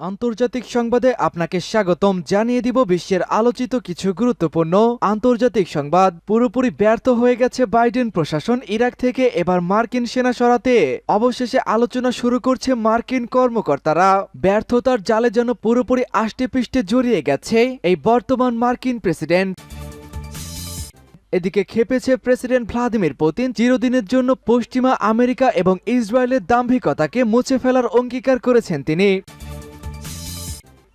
আন্তর্জাতিক সংবাদে আপনাকে স্বাগতম জানিয়ে দিব বিশ্বের আলোচিত কিছু গুরুত্বপূর্ণ আন্তর্জাতিক সংবাদ। পুরোপুরি ব্যর্থ হয়ে গেছে বাইডেন প্রশাসন ইরাক থেকে এবার মার্কিন সেনা সরাতে। অবশেষে আলোচনা শুরু করছে মার্কিন কর্মকর্তারা। ব্যর্থতার জালে যেন পুরোপুরি আষ্টেপৃষ্ঠে জড়িয়ে গেছে এই বর্তমান মার্কিন প্রেসিডেন্ট। এদিকে খেপেছে প্রেসিডেন্ট ভ্লাদিমির পুতিন। চিরদিনের জন্য পশ্চিমা আমেরিকা এবং ইসরায়েলের দাম্ভিকতাকে মুছে ফেলার অঙ্গীকার করেছেন তিনি।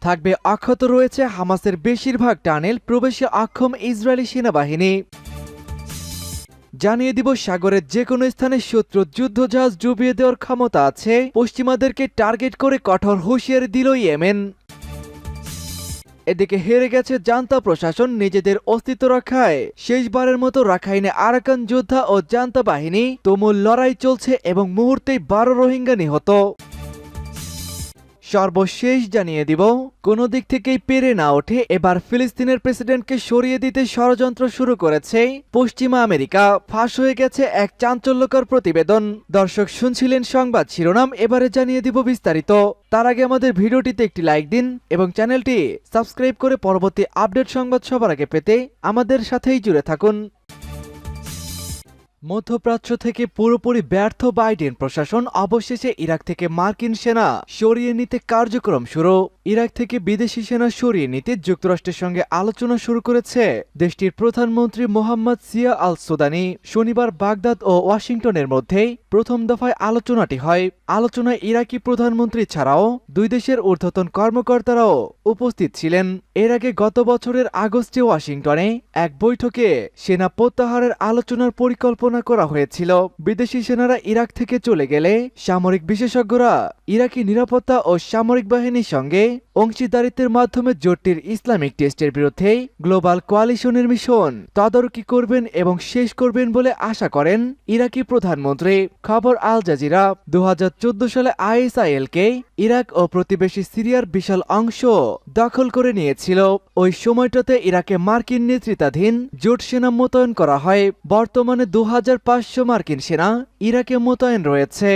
থাকবে অক্ষত রয়েছে হামাসের বেশিরভাগ টানেল প্রবেশে অক্ষম ইসরায়েলি সেনাবাহিনী। জানিয়ে দিব সাগরের যে কোনো স্থানে শত্রু যুদ্ধজাহাজ ডুবিয়ে দেওয়ার ক্ষমতা আছে। পশ্চিমাদেরকে টার্গেট করে কঠোর হুঁশিয়ারি দিল ইয়েমেন। এদিকে হেরে গেছে জান্তা প্রশাসন নিজেদের অস্তিত্ব রক্ষায়। শেষবারের মতো রাখাইনে আরাকান যোদ্ধা ও জান্তা বাহিনী তুমুল লড়াই চলছে এবং মুহূর্তেই 12 রোহিঙ্গা নিহত। সর্বশেষ জানিয়ে দিব কোনো দিক থেকেই পেরে না ওঠে এবার ফিলিস্তিনের প্রেসিডেন্টকে সরিয়ে দিতে ষড়যন্ত্র শুরু করেছে পশ্চিমা আমেরিকা। ফাঁস হয়ে গেছে এক চাঞ্চল্যকর প্রতিবেদন। দর্শক শুনছিলেন সংবাদ শিরোনাম, এবারে জানিয়ে দিব বিস্তারিত। তার আগে আমাদের ভিডিওটিতে একটি লাইক দিন এবং চ্যানেলটি সাবস্ক্রাইব করে পরবর্তী আপডেট সংবাদ সবার আগে পেতে আমাদের সাথেই জুড়ে থাকুন। মধ্যপ্রাচ্য থেকে পুরোপুরি ব্যর্থ বাইডেন প্রশাসন অবশেষে ইরাক থেকে মার্কিন সেনা সরিয়ে নিতে কার্যক্রম শুরু। ইরাক থেকে বিদেশি সেনা সরিয়ে নিতে যুক্তরাষ্ট্রের সঙ্গে আলোচনা শুরু করেছে দেশটির প্রধানমন্ত্রী মোহাম্মদ সিয়া আল সুদানি। শনিবার বাগদাদ ও ওয়াশিংটনের মধ্যে প্রথম দফায় আলোচনাটি হয়। আলোচনায় ইরাকি প্রধানমন্ত্রী ছাড়াও দুই দেশের ঊর্ধ্বতন কর্মকর্তারাও উপস্থিত ছিলেন। এর আগে গত বছরের আগস্টে ওয়াশিংটনে এক বৈঠকে সেনা প্রত্যাহারের আলোচনার পরিকল্পনা করা হয়েছিল। বিদেশি সেনারা ইরাক থেকে চলে গেলে সামরিক বিশেষজ্ঞরা ইরাকি নিরাপত্তা ও সামরিক বাহিনীর সঙ্গে অংশীদারিত্বের মাধ্যমে জোটটির ইসলামিক টেস্টের বিরুদ্ধে গ্লোবাল কোয়ালিশনের মিশন তদারকি করবেন এবং শেষ করবেন বলে আশা করেন ইরাকি প্রধানমন্ত্রী। খবর আল জাজিরা। 2014 সালে আইএসআইএলকে ইরাক ও প্রতিবেশী সিরিয়ার বিশাল অংশ দখল করে নিয়েছিল। ওই সময়টাতে ইরাকে মার্কিন নেতৃত্বাধীন জোট সেনা মোতায়েন করা হয়। বর্তমানে 2500 মার্কিন সেনা ইরাকে মোতায়েন রয়েছে।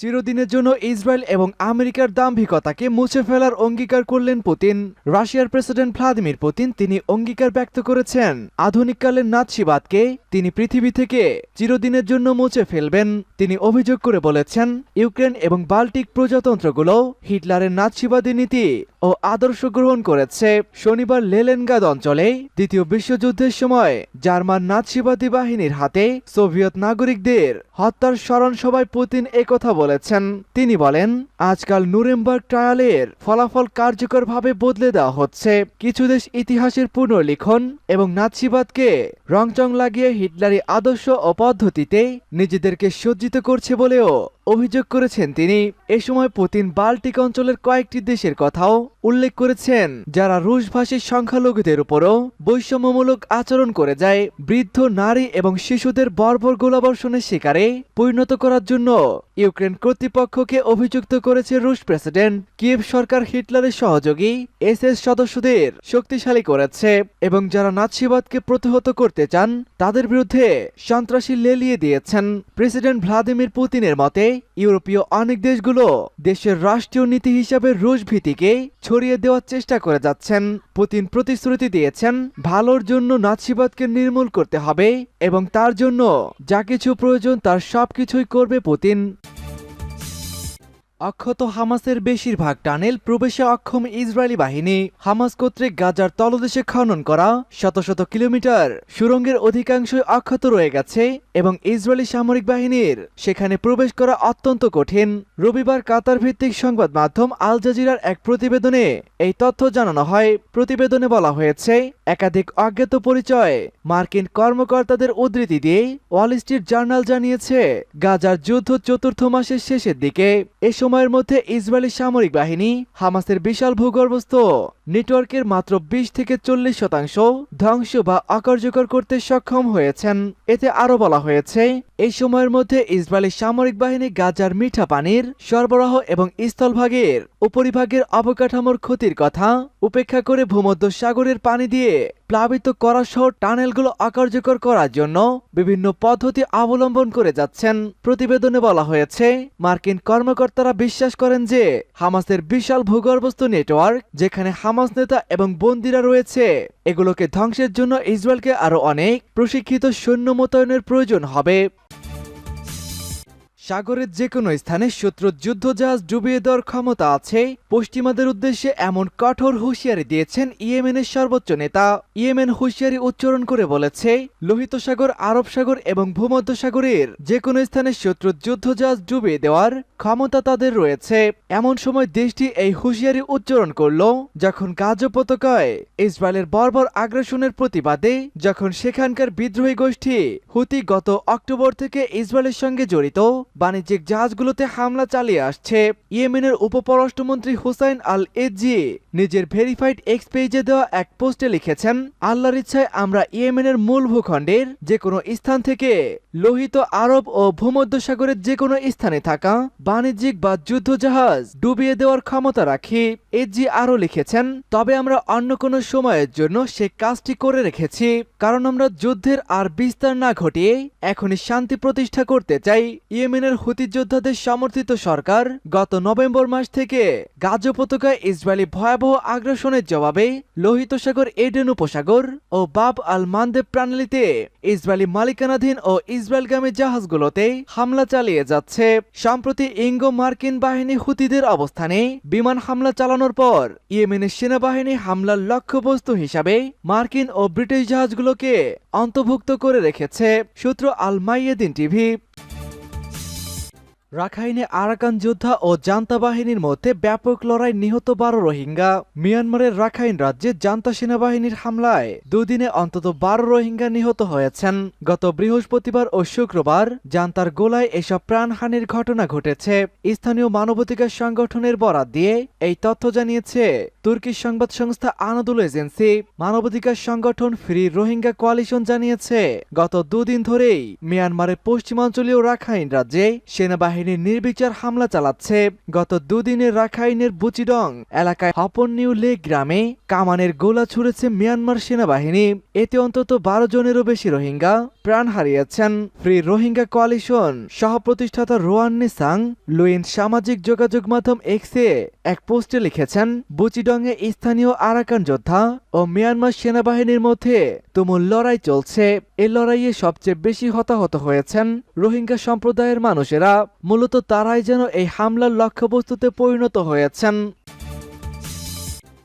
চিরদিনের জন্য ইসরায়েল এবং আমেরিকার দাম্ভিকতাকে মুছে ফেলার অঙ্গীকার করলেন পুতিন। রাশিয়ার প্রেসিডেন্ট ভ্লাদিমির পুতিন তিনি অঙ্গীকার ব্যক্ত করেছেন আধুনিককালের নাৎসিবাদকে তিনি পৃথিবী থেকে চিরদিনের জন্য মুছে ফেলবেন। তিনি অভিযোগ করে বলেছেন ইউক্রেন এবং বাল্টিক প্রজাতন্ত্রগুলো হিটলারের নাৎসিবাদী নীতি ও আদর্শ গ্রহণ করেছে। শনিবার লেলেনগাদ অঞ্চলে দ্বিতীয় বিশ্বযুদ্ধের সময় জার্মান নাৎসিবাদী বাহিনীর হাতে সোভিয়েত নাগরিকদের হত্যার স্মরণ সভায় পুতিন একথা বলেছেন। তিনি বলেন আজকাল নুরেমবার্গ ট্রায়ালের ফলাফল কার্যকরভাবে বদলে দেওয়া হচ্ছে। কিছু দেশ ইতিহাসের পুনর্লিখন এবং নাৎসিবাদকে রংচং লাগিয়ে হিটলারি আদর্শ ও পদ্ধতিতে নিজেদেরকে সজ্জিত করছে বলেও অভিযোগ করেছেন তিনি। এ সময় পুতিন বাল্টিক অঞ্চলের কয়েকটি দেশের কথাও উল্লেখ করেছেন যারা রুশভাষী সংখ্যালঘুদের উপরও বৈষম্যমূলক আচরণ করে যায়। বৃদ্ধ, নারী এবং শিশুদের বর্বর গোলাবর্ষণের শিকারে পরিণত করার জন্য ইউক্রেন কর্তৃপক্ষকে অভিযুক্ত করেছে রুশ প্রেসিডেন্ট। কিয়েভ সরকার হিটলারের সহযোগী এসএস সদস্যদের শক্তিশালী করেছে এবং যারা নাৎসিবাদকে প্রতিহত করতে চান তাদের বিরুদ্ধে সন্ত্রাসী লেলিয়ে দিয়েছেন। প্রেসিডেন্ট ভ্লাদিমির পুতিনের মতে ইউরোপীয় অনেক দেশগুলো দেশের রাষ্ট্রীয় নীতি হিসাবে রুশ ভীতিকে ছড়িয়ে দেওয়ার চেষ্টা করে যাচ্ছেন। পুতিন প্রতিশ্রুতি দিয়েছেন ভালোর জন্য নাৎসিবাদকে নির্মূল করতে হবে এবং তার জন্য যা কিছু প্রয়োজন তার সবকিছুই করবে পুতিন। অক্ষত হামাসের বেশিরভাগ টানেল প্রবেশে অক্ষম ইসরায়েলি বাহিনী। হামাস কর্তৃক গাজার তলদেশে খনন করা শত শত কিলোমিটার সুড়ঙ্গের অধিকাংশই অক্ষত রয়ে গেছে এবং ইসরায়েলি সামরিক বাহিনীর সেখানে প্রবেশ করা অত্যন্ত কঠিন। রবিবার কাতার ভিত্তিক সংবাদ মাধ্যম আল জাজিরার এক প্রতিবেদনে এই তথ্য জানানো হয়। প্রতিবেদনে বলা হয়েছে একাধিক অজ্ঞাত পরিচয় মার্কিন কর্মকর্তাদের উদ্ধৃতি দিয়ে ওয়াল স্ট্রিট জার্নাল জানিয়েছে গাজার যুদ্ধ চতুর্থ মাসের শেষের দিকে। এ সময়ের মধ্যে ইসরায়েলি সামরিক বাহিনী হামাসের বিশাল ভূগর্ভস্থ নেটওয়ার্কের মাত্র 20 থেকে 40% ধ্বংস বা অকার্যকর করতে সক্ষম হয়েছেন। এতে আরও বলা হয়েছে, এই সময়ের মধ্যে ইসরায়েলি সামরিক বাহিনী গাজার মিঠা পানির সরবরাহ এবং স্থলভাগের উপরিভাগের অবকাঠামোর ক্ষতির কথা উপেক্ষা করে ভূমধ্য সাগরের পানি দিয়ে প্লাবিত করা সহ টানেলগুলো অকার্যকর করার জন্য বিভিন্ন পদ্ধতি অবলম্বন করে যাচ্ছেন। প্রতিবেদনে বলা হয়েছে, মার্কিন কর্মকর্তারা বিশ্বাস করেন যে হামাসের বিশাল ভূগর্ভস্থ নেটওয়ার্ক, যেখানে হামাস নেতা এবং বন্দীরা রয়েছে, এগুলোকে ধ্বংসের জন্য ইসরায়েলকে আরও অনেক প্রশিক্ষিত সৈন্য মোতায়েনের প্রয়োজন হবে। সাগরের যে কোনো স্থানে শত্রুর যুদ্ধজাহাজ ডুবিয়ে দেওয়ার ক্ষমতা আছে, পশ্চিমাদের উদ্দেশ্যে এমন কঠোর হুঁশিয়ারি দিয়েছেন ইয়েমেনের সর্বোচ্চ নেতা। ইয়েমেন হুঁশিয়ারি উচ্চারণ করে বলেছে, লোহিত সাগর, আরব সাগর এবং ভূমধ্যসাগরের যে কোনো স্থানে শত্রুর যুদ্ধজাহাজ ডুবিয়ে দেওয়ার ক্ষমতা তাদের রয়েছে। এমন সময় দেশটি এই হুঁশিয়ারি উচ্চারণ করল যখন গাজা উপত্যকায় ইসরায়েলের বর্বর আগ্রাসনের প্রতিবাদে যখন সেখানকার বিদ্রোহী গোষ্ঠী হুতি গত অক্টোবর থেকে ইসরায়েলের সঙ্গে জড়িত বাণিজ্যিক জাহাজগুলোতে হামলা চালিয়ে আসছে। ইয়েমেনের উপপররাষ্ট্রমন্ত্রী হুসাইন আল এজি নিজের ভেরিফাইড এক্স পেজে দেওয়া এক পোস্টে লিখেছেন, আল্লাহর ইচ্ছায় আমরা ইয়েমেনের মূল ভূখণ্ডের যে কোনো স্থান থেকে লোহিত আরব ও ভূমধ্যসাগরের যে কোনো স্থানে থাকা বাণিজ্যিক বা যুদ্ধ জাহাজ ডুবিয়ে দেওয়ার ক্ষমতা রাখি। এজি আরও লিখেছেন, তবে আমরা অন্য কোনো সময়ের জন্য সে কাজটি করে রেখেছি, কারণ আমরা যুদ্ধের আর বিস্তার না ঘটিয়ে এখনই শান্তি প্রতিষ্ঠা করতে চাই। ইয়েমেনের হুতি যোদ্ধাদের সমর্থিত সরকার গত নভেম্বর মাস থেকে গাজা উপত্যকায় ইসরায়েলি ভয়াবহ আগ্রাসনের জবাবে লোহিত সাগর, এডেন উপসাগর ও বাব আল মানদেব প্রণালীতে ইসরায়েলি মালিকানাধীন ও ইসরায়েলগামী জাহাজগুলোতে হামলা চালিয়ে যাচ্ছে। সম্প্রতি ইঙ্গো মার্কিন বাহিনী হুতিদের অবস্থানে বিমান হামলা চালানোর পর ইয়েমেনের সেনাবাহিনী হামলার লক্ষ্যবস্তু হিসাবে মার্কিন ও ব্রিটিশ জাহাজগুলোকে অন্তর্ভুক্ত করে রেখেছে। সূত্র আল মাইয়াদিন টিভি। রাখাইনে আরাকান যোদ্ধা ও জান্তা বাহিনীর মধ্যে ব্যাপক লড়াই, নিহত 12 রোহিঙ্গা। মিয়ানমারের রাখাইন রাজ্যে জান্তা সেনাবাহিনীর হামলায় দুদিনে অন্তত 12 রোহিঙ্গা নিহত হয়েছেন। গত বৃহস্পতিবার ও শুক্রবার জান্তার গোলায় এসব প্রাণহানির ঘটনা ঘটেছে। স্থানীয় মানবাধিকার সংগঠনের বরাত দিয়ে এই তথ্য জানিয়েছে তুর্কিশ সংবাদ সংস্থা আনাদুল এজেন্সি। মানবাধিকার সংগঠন ফ্রি রোহিঙ্গা কোয়ালিশন জানিয়েছে, গত দুদিন ধরেই মিয়ানমারের পশ্চিমাঞ্চলীয় রাখাইন রাজ্যে সেনাবাহিনী নির্বিচার হামলা চালাচ্ছে। গত দুদিনে রাখাইনের বুচিডং এলাকায় হপন নিউ লেক গ্রামে কামানের গোলা ছুড়েছে মিয়ানমার সেনাবাহিনী। এতে অন্তত 12 জনেরও বেশি রোহিঙ্গা প্রাণ হারিয়েছেন। ফ্রি রোহিঙ্গা কোয়ালিশন সহ প্রতিষ্ঠাতা রোয়ান নিসাং লুইন সামাজিক যোগাযোগ মাধ্যম এক্সে এক পোস্টে লিখেছেন, বুচিডংয়ে স্থানীয় আরাকান যোদ্ধা ও মিয়ানমার সেনাবাহিনীর মধ্যে তুমুল লড়াই চলছে। এই লড়াইয়ে সবচেয়ে বেশি হতাহত হয়েছেন রোহিঙ্গা সম্প্রদায়ের মানুষেরা। মূলত তারাই যেন এই হামলার লক্ষ্যবস্তুতে পরিণত হয়েছেন।